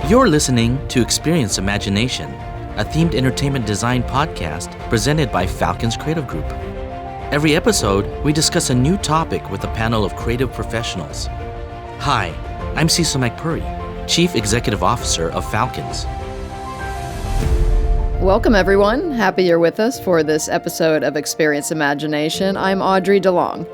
You're listening to Experience Imagination, a themed entertainment design podcast presented by Falcon's Creative Group. Every episode, we discuss a new topic with a panel of creative professionals. Hi, I'm Cecil McPurry, Chief Executive Officer of Falcons. Welcome, everyone. Happy you're with us for this episode of Experience Imagination. I'm Audrey DeLong.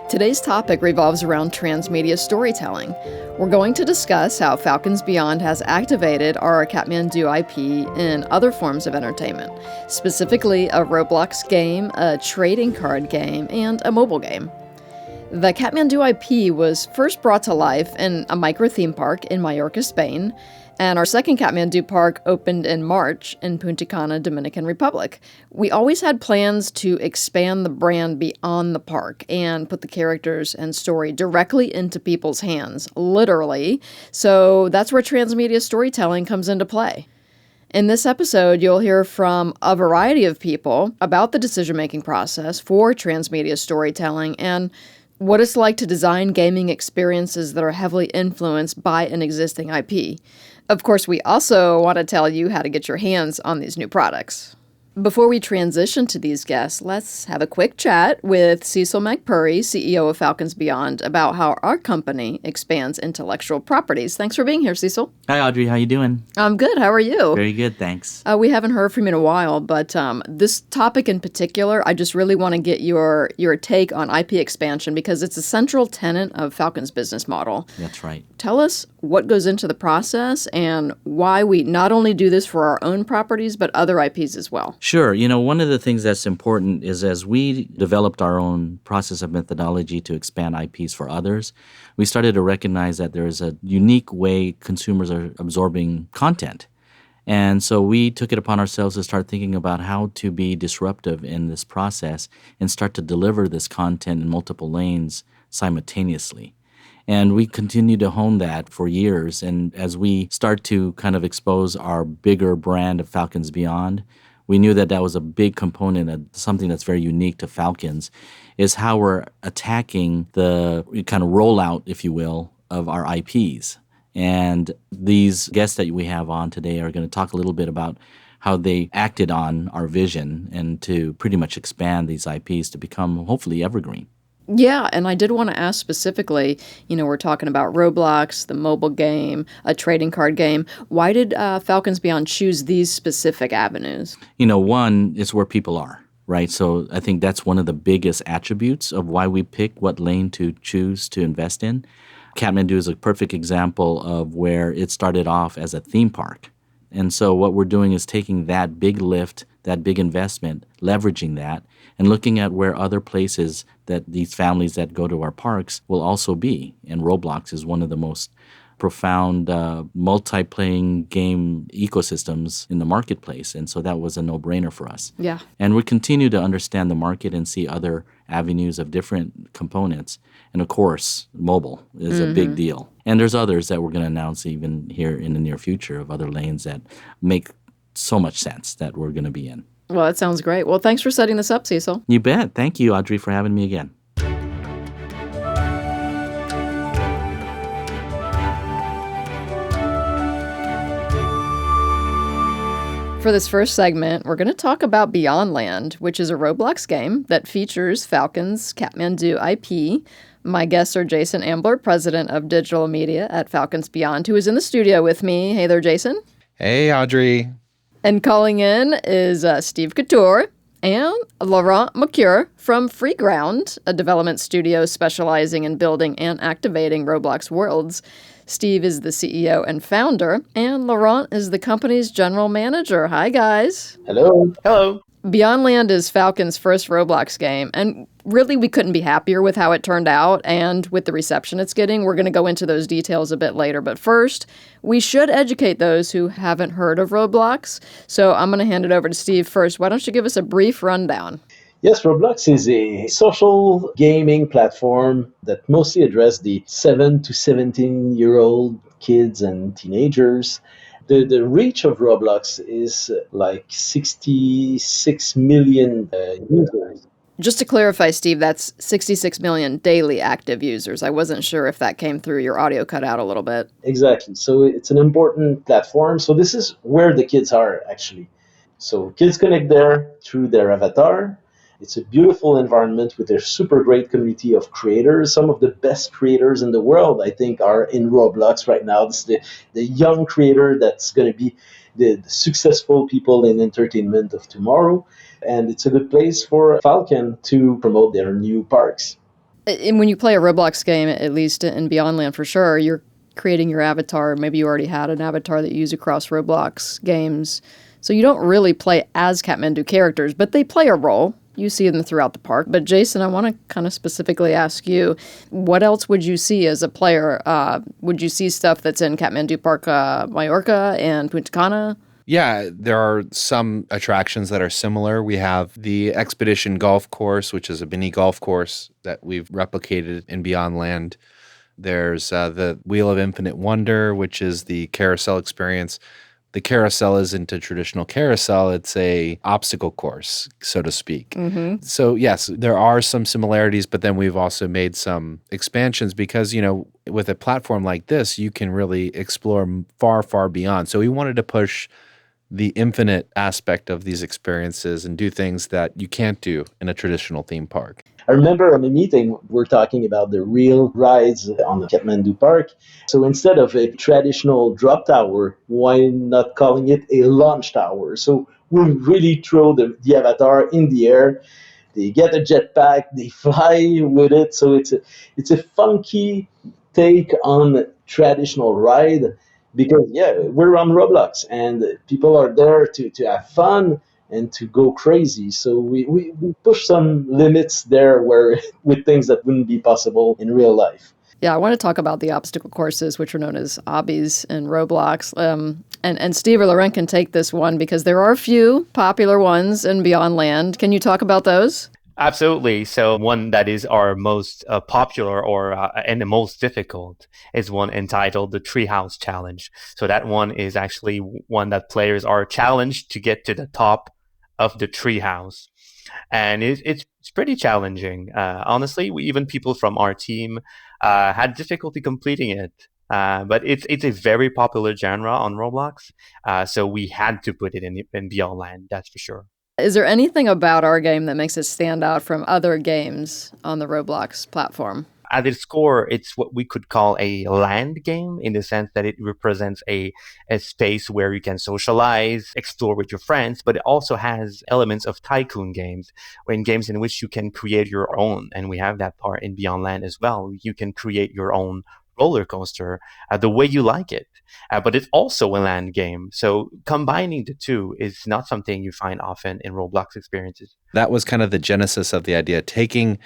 Today's topic revolves around transmedia storytelling. We're going to discuss how Falcons Beyond has activated our Katmandu IP in other forms of entertainment, specifically a Roblox game, a trading card game, and a mobile game. The Katmandu IP was first brought to life in a micro theme park in Mallorca, Spain, and our second Katmandu park opened in March in Punta Cana, Dominican Republic. We always had plans to expand the brand beyond the park and put the characters and story directly into people's hands, literally. So that's where transmedia storytelling comes into play. In this episode, you'll hear from a variety of people about the decision-making process for transmedia storytelling and what it's like to design gaming experiences that are heavily influenced by an existing IP. Of course, we also want to tell you how to get your hands on these new products. Before we transition to these guests, let's have a quick chat with Cecil McPurry, CEO of Falcons Beyond, about how our company expands intellectual properties. Thanks for being here, Cecil. Hi, Audrey. How you doing? I'm good. How are you? Very good, thanks. We haven't heard from you in a while, but this topic in particular, I just really want to get your take on IP expansion because it's a central tenet of Falcon's business model. That's right. Tell us what goes into the process and why we not only do this for our own properties, but other IPs as well. Sure. One of the things that's important is as we developed our own process of methodology to expand IPs for others, we started to recognize that there is a unique way consumers are absorbing content. And so we took it upon ourselves to start thinking about how to be disruptive in this process and start to deliver this content in multiple lanes simultaneously. And we continue to hone that for years. And as we start to kind of expose our bigger brand of Falcons Beyond, we knew that that was a big component of something that's very unique to Falcons, is how we're attacking the kind of rollout, if you will, of our IPs. And these guests that we have on today are going to talk a little bit about how they acted on our vision and to pretty much expand these IPs to become hopefully evergreen. Yeah, and I did want to ask specifically, we're talking about Roblox, the mobile game, a trading card game. Why did Falcons Beyond choose these specific avenues? One is where people are, right? So I think that's one of the biggest attributes of why we pick what lane to choose to invest in. Katmandu is a perfect example of where it started off as a theme park. And so what we're doing is taking that big lift, that big investment, leveraging that, and looking at where other places that these families that go to our parks will also be. And Roblox is one of the most profound multi-playing game ecosystems in the marketplace. And so that was a no-brainer for us. Yeah. And we continue to understand the market and see other avenues of different components. And of course, mobile is a big deal. And there's others that we're going to announce even here in the near future of other lanes that make so much sense that we're going to be in. Well, that sounds great. Well, thanks for setting this up, Cecil. You bet. Thank you, Audrey, for having me again. For this first segment, we're going to talk about Beyond Land, which is a Roblox game that features Falcon's Katmandu IP. My guests are Jason Ambler, President of Digital Media at Falcons Beyond, who is in the studio with me. Hey there, Jason. Hey, Audrey. And calling in is Steve Couture and Laurent Mercure from Freeground, a development studio specializing in building and activating Roblox worlds. Steve is the CEO and founder, and Laurent is the company's general manager. Hi, guys. Hello. Hello. Beyond Land is Falcon's first Roblox game, and really we couldn't be happier with how it turned out and with the reception it's getting. We're going to go into those details a bit later, but first, we should educate those who haven't heard of Roblox. So I'm going to hand it over to Steve first. Why don't you give us a brief rundown? Yes, Roblox is a social gaming platform that mostly addresses the 7 to 17-year-old kids and teenagers. The reach of Roblox is like 66 million users. Just to clarify, Steve, that's 66 million daily active users. I wasn't sure if that came through. Your audio cut out a little bit. Exactly. So it's an important platform. So this is where the kids are actually. So kids connect there through their avatar. It's a beautiful environment with a super great community of creators. Some of the best creators in the world, I think, are in Roblox right now. This is the young creator that's going to be the successful people in entertainment of tomorrow. And it's a good place for Falcon to promote their new parks. And when you play a Roblox game, at least in Beyondland for sure, you're creating your avatar. Maybe you already had an avatar that you use across Roblox games. So you don't really play as Katmandu characters, but they play a role. You see them throughout the park. But Jason, I want to kind of specifically ask you, what else would you see as a player? Would you see stuff that's in Katmandu Park, Mallorca and Punta Cana? Yeah, there are some attractions that are similar. We have the Expedition Golf Course, which is a mini golf course that we've replicated in Beyond Land. There's the Wheel of Infinite Wonder, which is the carousel experience. The carousel isn't a traditional carousel. It's a obstacle course, so to speak. Mm-hmm. So yes, there are some similarities, but then we've also made some expansions because, with a platform like this, you can really explore far, far beyond. So we wanted to push the infinite aspect of these experiences and do things that you can't do in a traditional theme park. I remember on the meeting, we're talking about the real rides on the Kathmandu Park. So instead of a traditional drop tower, why not calling it a launch tower? So we really throw the avatar in the air. They get a jetpack, they fly with it. So it's a funky take on traditional ride because, yeah, we're on Roblox and people are there to have fun and to go crazy. So we push some limits there where with things that wouldn't be possible in real life. Yeah, I want to talk about the obstacle courses, which are known as obbies in Roblox. And Steve or Laurent can take this one because there are a few popular ones in Beyond Land. Can you talk about those? Absolutely. So one that is our most popular and the most difficult is one entitled the Treehouse Challenge. So that one is actually one that players are challenged to get to the top of the treehouse. And it's pretty challenging. Honestly, even people from our team had difficulty completing it. But it's a very popular genre on Roblox. So we had to put it in Beyond Land, that's for sure. Is there anything about our game that makes it stand out from other games on the Roblox platform? At its core, it's what we could call a land game in the sense that it represents a space where you can socialize, explore with your friends, but it also has elements of tycoon games, or in games in which you can create your own. And we have that part in Beyond Land as well. You can create your own roller coaster the way you like it. But it's also a land game. So combining the two is not something you find often in Roblox experiences. That was kind of the genesis of the idea, taking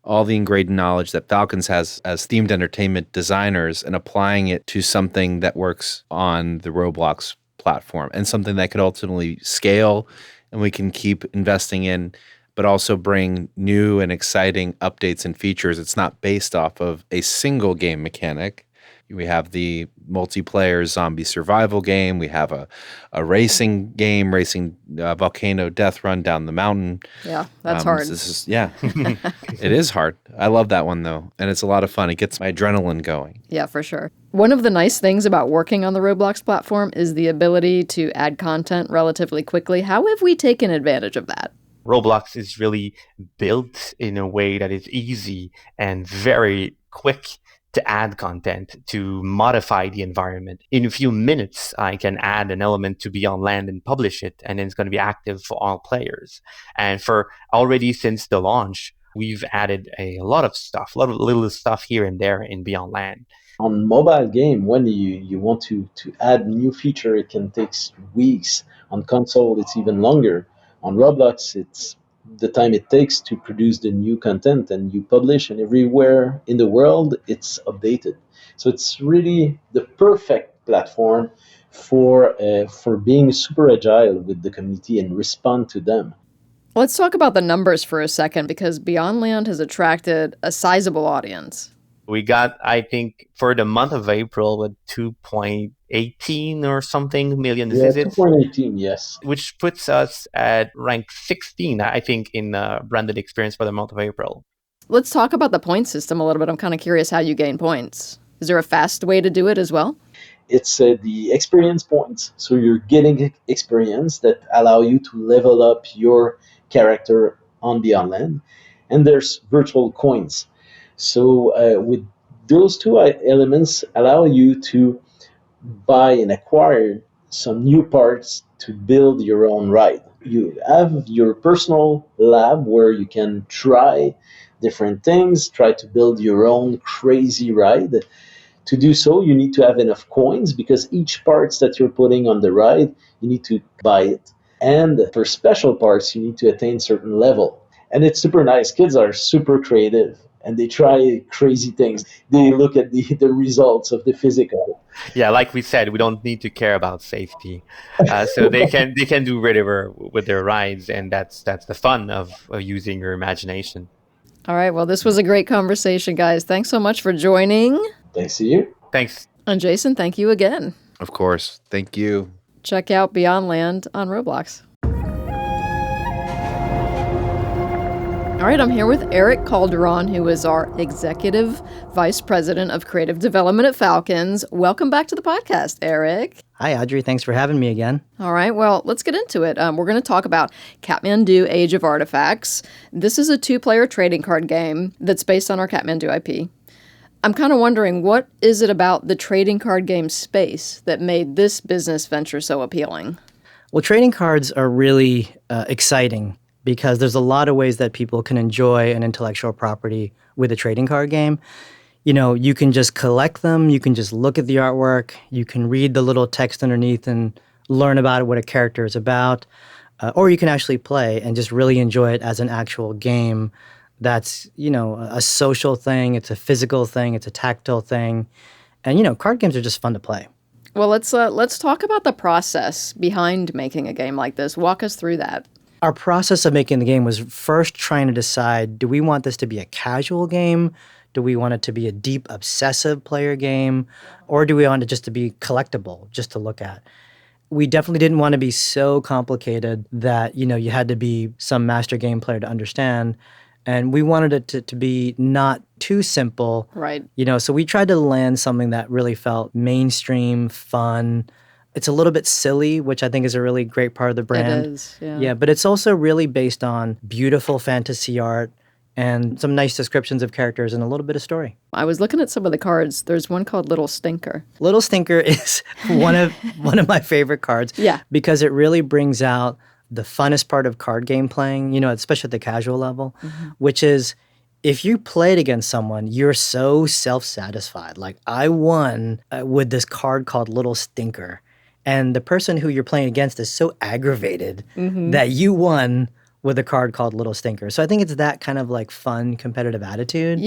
all the ingrained knowledge that Falcons has as themed entertainment designers and applying it to something that works on the Roblox platform and something that could ultimately scale and we can keep investing in, but also bring new and exciting updates and features. It's not based off of a single game mechanic. We have the multiplayer zombie survival game. We have a racing game, racing volcano death run down the mountain. Yeah, that's hard. It is hard. I love that one, though, and it's a lot of fun. It gets my adrenaline going. Yeah, for sure. One of the nice things about working on the Roblox platform is the ability to add content relatively quickly. How have we taken advantage of that? Roblox is really built in a way that is easy and very quick to add content, to modify the environment. In a few minutes, I can add an element to Beyond Land and publish it, and then it's going to be active for all players. And for already since the launch, we've added a lot of stuff, a lot of little stuff here and there in Beyond Land. On mobile game, when you want to add new feature, it can take weeks. On console, it's even longer. On Roblox, it's the time it takes to produce the new content, and you publish, and everywhere in the world it's updated. So it's really the perfect platform for being super agile with the community and respond to them. Let's talk about the numbers for a second, because Beyond Land has attracted a sizable audience. We got, I think, for the month of April with 2.18 or something million Yeah, visits, 2.18, yes. which puts us at rank 16, I think, in branded experience for the month of April. Let's talk about the point system a little bit. I'm kind of curious how you gain points. Is there a fast way to do it as well? It's the experience points. So you're getting experience that allow you to level up your character on the online. And there's virtual coins. So with those two elements allow you to buy and acquire some new parts to build your own ride. You have your personal lab where you can try different things, try to build your own crazy ride. To do so, you need to have enough coins because each parts that you're putting on the ride, you need to buy it. And for special parts, you need to attain certain level. And it's super nice. Kids are super creative and they try crazy things. They look at the results of the physical. Yeah, like we said, we don't need to care about safety, so they can do whatever with their rides, and that's the fun of using your imagination. All right. Well, this was a great conversation, guys. Thanks so much for joining. Thanks to you. Thanks. And Jason, thank you again. Of course. Thank you. Check out Beyond Land on Roblox. All right, I'm here with Eric Calderon, who is our Executive Vice President of Creative Development at Falcons. Welcome back to the podcast, Eric. Hi, Audrey. Thanks for having me again. All right, well, let's get into it. We're going to talk about Katmandu Age of Artifacts. This is a two-player trading card game that's based on our Katmandu IP. I'm kind of wondering, what is it about the trading card game space that made this business venture so appealing? Well, trading cards are really exciting because there's a lot of ways that people can enjoy an intellectual property with a trading card game. You know, you can just collect them, you can just look at the artwork, you can read the little text underneath and learn about what a character is about, or you can actually play and just really enjoy it as an actual game that's, you know, a social thing, it's a physical thing, it's a tactile thing. And, you know, card games are just fun to play. Well, let's talk about the process behind making a game like this. Walk us through that. Our process of making the game was first trying to decide, do we want this to be a casual game? Do we want it to be a deep, obsessive player game? Or do we want it just to be collectible, just to look at? We definitely didn't want to be so complicated that, you know, you had to be some master game player to understand. And we wanted it to be not too simple. Right. You know, so we tried to land something that really felt mainstream, fun. It's a little bit silly, which I think is a really great part of the brand. It is, yeah. Yeah, but it's also really based on beautiful fantasy art and some nice descriptions of characters and a little bit of story. I was looking at some of the cards. There's one called Little Stinker. Little Stinker is one of my favorite cards. Yeah. Because it really brings out the funnest part of card game playing, you know, especially at the casual level, which is if you played against someone, you're so self-satisfied. Like, I won with this card called Little Stinker. And the person who you're playing against is so aggravated that you won with a card called Little Stinker. So I think it's that kind of like fun, competitive attitude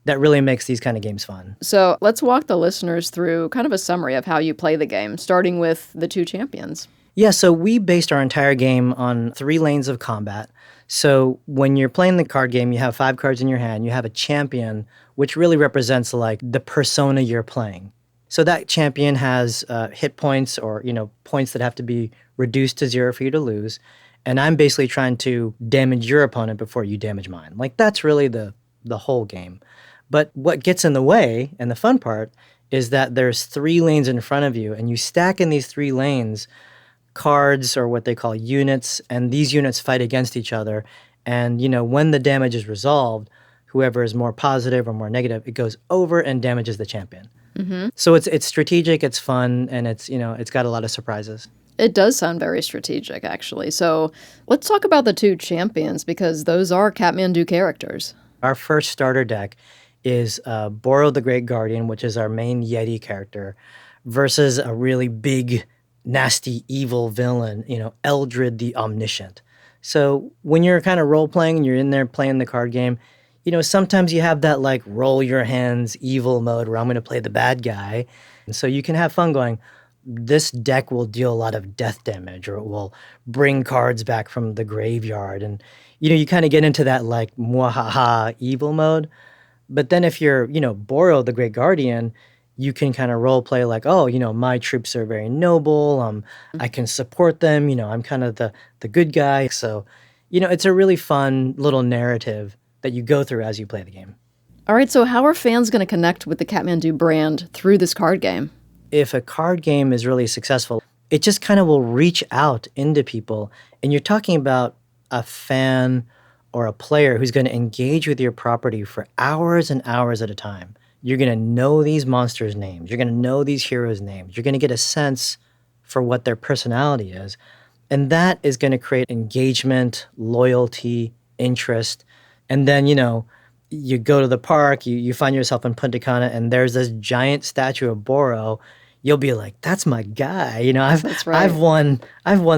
that really makes these kind of games fun. So let's walk the listeners through kind of a summary of how you play the game, starting with the two champions. Yeah, so we based our entire game on 3 lanes of combat. So when you're playing the card game, you have 5 cards in your hand. You have a champion, which really represents like the persona you're playing. So that champion has hit points or, you know, points that have to be reduced to 0 for you to lose. And I'm basically trying to damage your opponent before you damage mine. Like, that's really the whole game. But what gets in the way, and the fun part, is that there's 3 lanes in front of you, and you stack in these 3 lanes cards or what they call units, and these units fight against each other. And, you know, when the damage is resolved, whoever is more positive or more negative, it goes over and damages the champion. So it's strategic, it's fun, and it's, you know, it's got a lot of surprises. It does sound very strategic, actually. So let's talk about the 2 champions, because those are Katmandu characters. Our first starter deck is Boro the Great Guardian, which is our main Yeti character, versus a really big, nasty, evil villain, you know, Eldred the Omniscient. So when you're kind of role-playing and you're in there playing the card game, you know, sometimes you have that like roll your hands evil mode where I'm going to play the bad guy. And so you can have fun going, this deck will deal a lot of death damage, or it will bring cards back from the graveyard. And, you know, you kind of get into that like mwahaha evil mode. But then if you're, Boro, the Great Guardian, you can kind of role play like, oh, my troops are very noble. I can support them. I'm kind of the good guy. So, it's a really fun little narrative that you go through as you play the game. All right, so how are fans going to connect with the Katmandu brand through this card game? If a card game is really successful, it just kind of will reach out into people. And you're talking about a fan or a player who's going to engage with your property for hours and hours at a time. You're going to know these monsters' names. You're going to know these heroes' names. You're going to get a sense for what their personality is. And that is going to create engagement, loyalty, interest. And then, you go to the park, you find yourself in Punta Cana, and there's this giant statue of Boro. You'll be like, that's my guy. That's right. I've won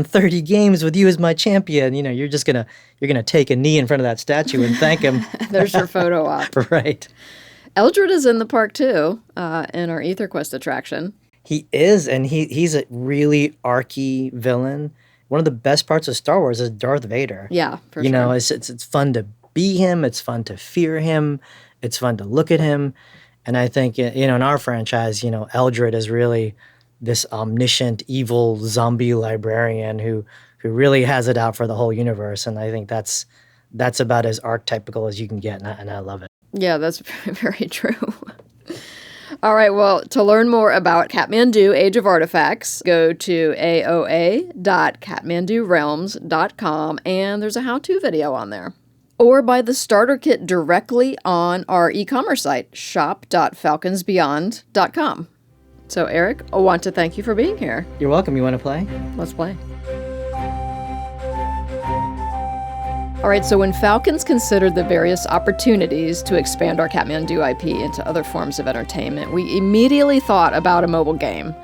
30 games with you as my champion. You're gonna take a knee in front of that statue and thank him. There's your photo op. Right. Eldred is in the park too, in our Ether Quest attraction. He is, and he's a really archy villain. One of the best parts of Star Wars is Darth Vader. Yeah, for sure. It's fun to be him. It's fun to fear him. It's fun to look at him. And I think, in our franchise, Eldred is really this omniscient, evil zombie librarian who really has it out for the whole universe. And I think that's about as archetypical as you can get, and I love it. Yeah, that's very true. All right, well, to learn more about Katmandu Age of Artifacts, go to aoa.katmandurealms.com, and there's a how-to video on there. Or buy the starter kit directly on our e-commerce site, shop.falconsbeyond.com. So, Eric, I want to thank you for being here. You're welcome. You want to play? Let's play. All right, so when Falcons considered the various opportunities to expand our Katmandu IP into other forms of entertainment, we immediately thought about a mobile game.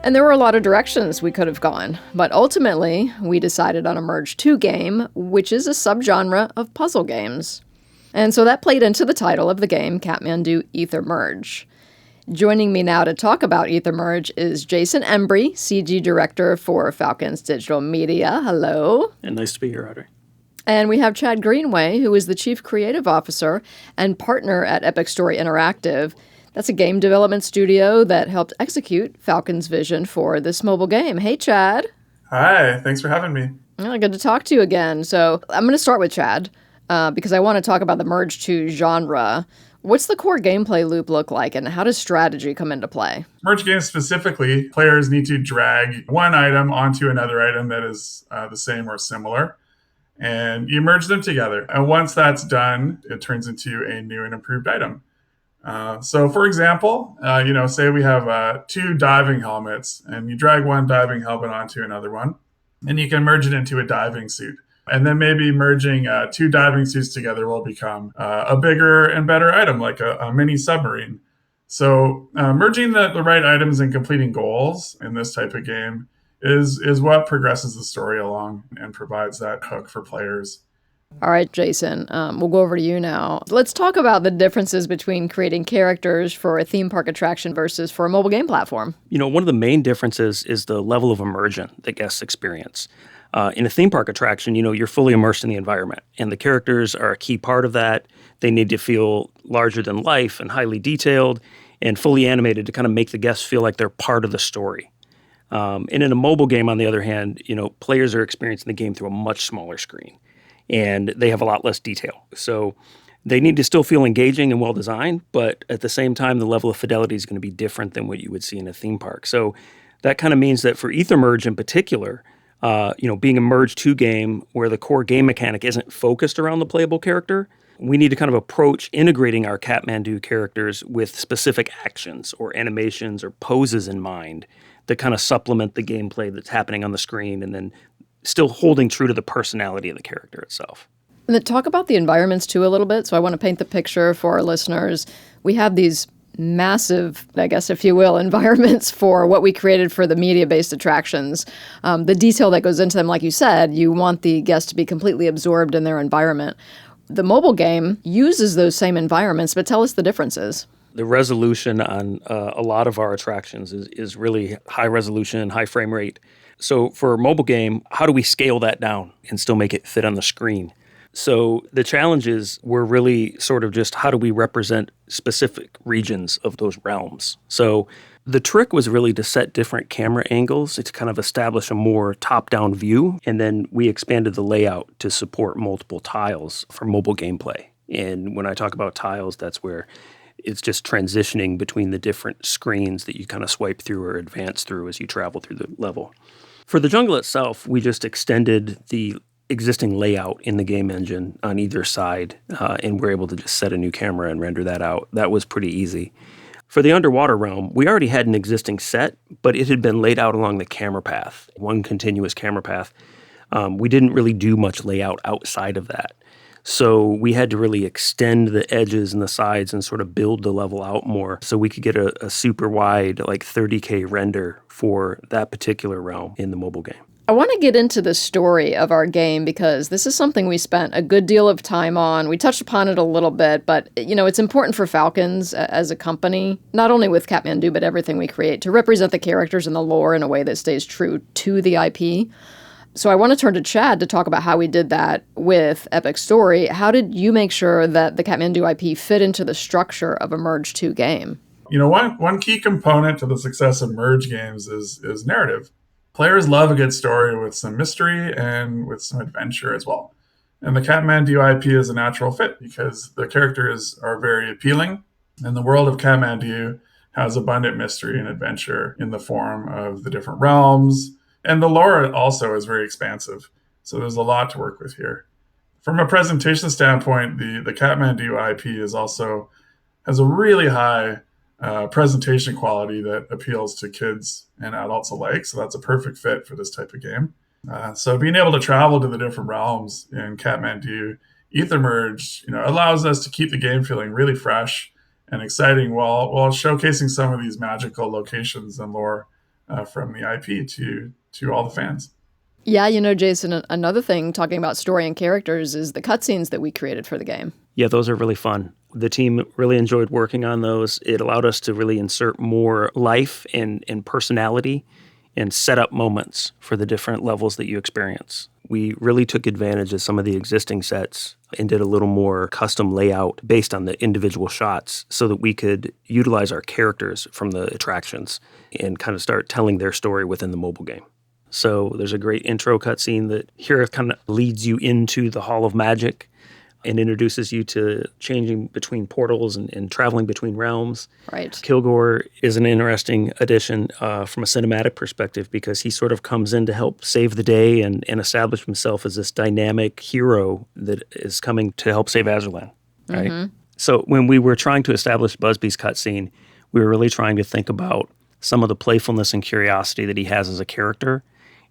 And there were a lot of directions we could have gone, but ultimately, we decided on a Merge 2 game, which is a subgenre of puzzle games. And so that played into the title of the game, Katmandu Ether Merge. Joining me now to talk about Ether Merge is Jason Embry, CG Director for Falcon's Digital Media. Hello. And nice to be here, Audrey. And we have Chad Greenway, who is the Chief Creative Officer and partner at Epic Story Interactive. That's a game development studio that helped execute Falcon's vision for this mobile game. Hey, Chad. Hi, thanks for having me. Oh, good to talk to you again. So I'm going to start with Chad because I want to talk about the Merge 2 genre. What's the core gameplay loop look like, and how does strategy come into play? Merge games specifically, players need to drag one item onto another item that is the same or similar, and you merge them together. And once that's done, it turns into a new and improved item. So for example, say we have 2 diving helmets, and you drag one diving helmet onto another one, and you can merge it into a diving suit. And then maybe merging 2 diving suits together will become a bigger and better item, like a mini submarine. So merging the right items and completing goals in this type of game is what progresses the story along and provides that hook for players. All right, Jason, we'll go over to you now. Let's talk about the differences between creating characters for a theme park attraction versus for a mobile game platform. One of the main differences is the level of immersion that guests experience. In a theme park attraction, you're fully immersed in the environment, and the characters are a key part of that. They need to feel larger than life and highly detailed and fully animated to kind of make the guests feel like they're part of the story. And in a mobile game, on the other hand, players are experiencing the game through a much smaller screen, and they have a lot less detail. So they need to still feel engaging and well-designed, but at the same time, the level of fidelity is going to be different than what you would see in a theme park. So that kind of means that for Ether Merge in particular, being a Merge 2 game where the core game mechanic isn't focused around the playable character, we need to kind of approach integrating our Katmandu characters with specific actions or animations or poses in mind that kind of supplement the gameplay that's happening on the screen, and then still holding true to the personality of the character itself. And then talk about the environments too a little bit. So I want to paint the picture for our listeners. We have these massive, I guess, if you will, environments for what we created for the media-based attractions. The detail that goes into them, like you said, you want the guest to be completely absorbed in their environment. The mobile game uses those same environments, but tell us the differences. The resolution on a lot of our attractions is really high resolution, high frame rate. So for a mobile game, how do we scale that down and still make it fit on the screen? So the challenges were really sort of just how do we represent specific regions of those realms. So the trick was really to set different camera angles to kind of establish a more top-down view, and then we expanded the layout to support multiple tiles for mobile gameplay. And when I talk about tiles, that's where it's just transitioning between the different screens that you kind of swipe through or advance through as you travel through the level. For the jungle itself, we just extended the existing layout in the game engine on either side, and we're able to just set a new camera and render that out. That was pretty easy. For the underwater realm, we already had an existing set, but it had been laid out along the camera path, one continuous camera path. We didn't really do much layout outside of that. So we had to really extend the edges and the sides and sort of build the level out more so we could get a super wide, like 30K render for that particular realm in the mobile game. I want to get into the story of our game because this is something we spent a good deal of time on. We touched upon it a little bit, but it's important for Falcons as a company, not only with Katmandu, but everything we create, to represent the characters and the lore in a way that stays true to the IP. So I want to turn to Chad to talk about how we did that with Epic Story. How did you make sure that the Katmandu IP fit into the structure of a Merge 2 game? One key component to the success of Merge games is narrative. Players love a good story with some mystery and with some adventure as well. And the Katmandu IP is a natural fit because the characters are very appealing, and the world of Katmandu has abundant mystery and adventure in the form of the different realms. And the lore also is very expansive. So there's a lot to work with here. From a presentation standpoint, the Katmandu IP has a really high presentation quality that appeals to kids and adults alike. So that's a perfect fit for this type of game. So being able to travel to the different realms in Katmandu Ethermerge, allows us to keep the game feeling really fresh and exciting while showcasing some of these magical locations and lore from the IP to all the fans. Yeah, Jason, another thing talking about story and characters is the cutscenes that we created for the game. Yeah, those are really fun. The team really enjoyed working on those. It allowed us to really insert more life and personality and set up moments for the different levels that you experience. We really took advantage of some of the existing sets and did a little more custom layout based on the individual shots so that we could utilize our characters from the attractions and kind of start telling their story within the mobile game. So there's a great intro cutscene that here kind of leads you into the Hall of Magic and introduces you to changing between portals and traveling between realms. Right. Kilgore is an interesting addition from a cinematic perspective because he sort of comes in to help save the day and establish himself as this dynamic hero that is coming to help save Azurlan. Right. Mm-hmm. So when we were trying to establish Busby's cutscene, we were really trying to think about some of the playfulness and curiosity that he has as a character,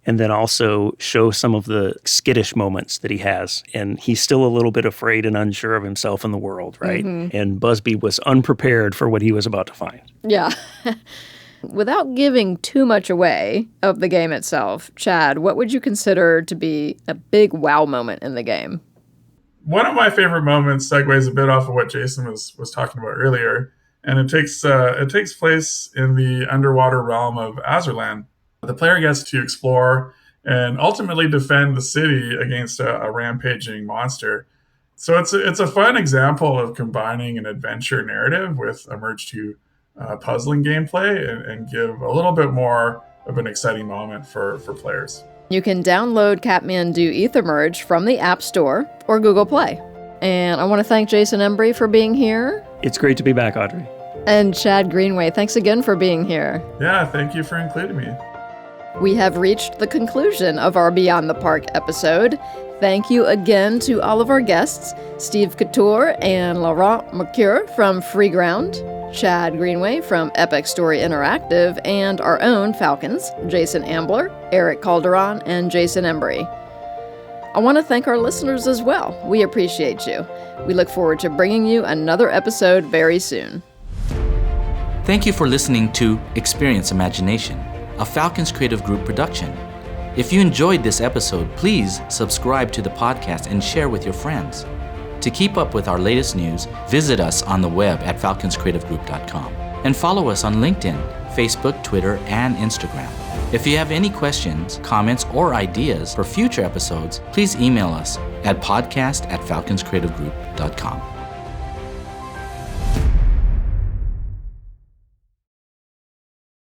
and then also show some of the skittish moments that he has. And he's still a little bit afraid and unsure of himself in the world, right? Mm-hmm. And Busby was unprepared for what he was about to find. Yeah. Without giving too much away of the game itself, Chad, what would you consider to be a big wow moment in the game? One of my favorite moments segues a bit off of what Jason was talking about earlier, and it takes place in the underwater realm of Azurlan. The player gets to explore and ultimately defend the city against a rampaging monster. So it's a fun example of combining an adventure narrative with a Merge 2 puzzling gameplay and give a little bit more of an exciting moment for players. You can download Katmandu Ethermerge from the App Store or Google Play. And I want to thank Jason Embry for being here. It's great to be back, Audrey. And Chad Greenway, thanks again for being here. Yeah, thank you for including me. We have reached the conclusion of our Beyond the Park episode. Thank you again to all of our guests, Steve Couture and Laurent Mercure from Freeground, Chad Greenway from Epic Story Interactive, and our own Falcons, Jason Ambler, Eric Calderon, and Jason Embry. I want to thank our listeners as well. We appreciate you. We look forward to bringing you another episode very soon. Thank you for listening to Experience Imagination, a Falcons Creative Group production. If you enjoyed this episode, please subscribe to the podcast and share with your friends. To keep up with our latest news, visit us on the web at falconscreativegroup.com and follow us on LinkedIn, Facebook, Twitter, and Instagram. If you have any questions, comments, or ideas for future episodes, please email us at podcast@falconscreativegroup.com.